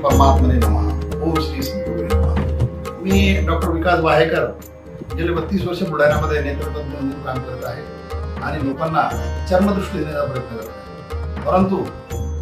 परमात्मने नमः, ओम श्री संतगुरुवे नमः। मी डॉक्टर विकास वाहेकर गेले 32 वर्ष बुलढाण्यामध्ये नेत्रतज्ञ म्हणून काम करत आहे आणि लोकांना चर्मदृष्टी देण्याचा प्रयत्न करत आहे। परंतु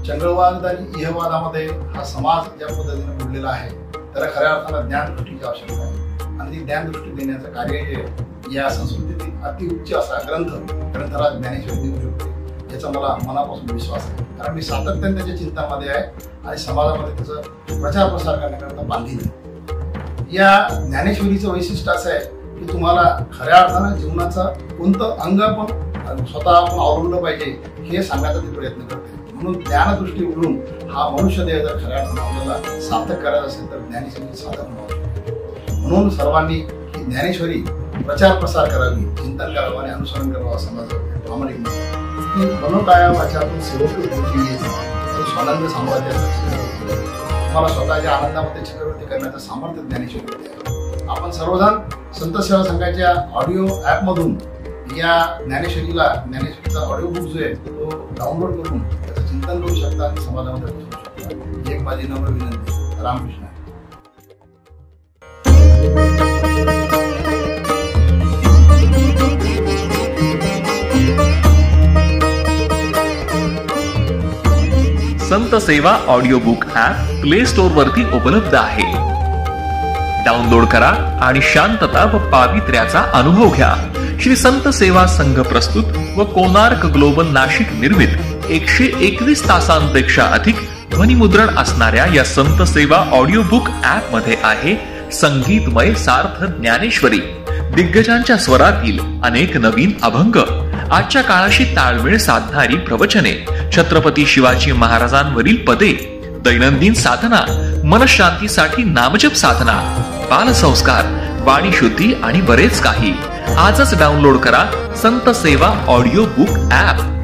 चंगळवाद आणि इहवादामध्ये हा समाज ज्या पद्धतीने बुडलेला आहे त्याला खऱ्या अर्थानं ज्ञानदृष्टीची आवश्यकता आहे आणि ती ज्ञानदृष्टी देण्याचं कार्य हे या संस्कृतीतील अतिउच्च असा ग्रंथराज ज्ञानेश्वर देऊ शकतो याचा मला मनापासून विश्वास आहे। कारण मी सातत्याने त्याच्या चिंतामध्ये आहे आणि समाजामध्ये त्याचा प्रचार प्रसार करण्याकरता बांधील आहे। या ज्ञानेश्वरीचं वैशिष्ट्य असं आहे की तुम्हाला खऱ्या अर्थानं जीवनाचं कोणतं अंग आपण स्वतः आपण अवलंबलं पाहिजे हे सांगण्याचा ते प्रयत्न करते। म्हणून ज्ञानदृष्टी उघडून हा मनुष्य देह जर खऱ्या अर्थानं आपल्याला सार्थक करायचं असेल तर ज्ञानेश्वरी साधन व्हावं। म्हणून सर्वांनी ही ज्ञानेश्वरी प्रचार प्रसार करावी, चिंतन करावं आणि अनुसरण करावं असं माझं प्रामाणिक मत आहे। की मनोकाया वाचातून सेवक बुद्धी येते तर स्वानंद साम्राज्याचा तुम्हाला स्वतःच्या आनंदामध्ये चक्रवर्ती करण्याचं सामर्थ्य ज्ञानेश्वरी आहे। आपण सर्वजण संत सेवा संघाच्या ऑडिओ ॲपमधून या ज्ञानेश्वरीचा ऑडिओ बुक जो आहे तो डाउनलोड करून त्याचं चिंतन करू शकता आणि समाजामध्ये पोहोचू शकता। एक माझी नम्र विनंती। रामकृष्ण। संत सेवा audio book app play store वरती उपलब्ध आहे। डाउनलोड करा आणि शांतता व पावित्र्याचा अनुभव घ्या। श्री संत सेवा संघ प्रस्तुत व कोणार्क ग्लोबल नाशिक निर्मित 121 तासांपेक्षा अधिक ध्वनिमुद्रण असणाऱ्या या संत सेवा ऑडिओ बुक ॲप मध्ये आहे संगीतमय सार्थ ज्ञानेश्वरी, दिग्गजांच्या स्वरातील अनेक नवीन अभंग, आजच्या काळाशी ताळमेळ साधणारी प्रवचने, छत्रपती शिवाजी महाराजांवरील पदे, दैनंदिन साधना, मनशांतीसाठी नामजप साधना, बालसंस्कार, वाणी शुद्धी आणि बरेच काही। आजच डाउनलोड करा संत सेवा ऑडिओ बुक ॲप।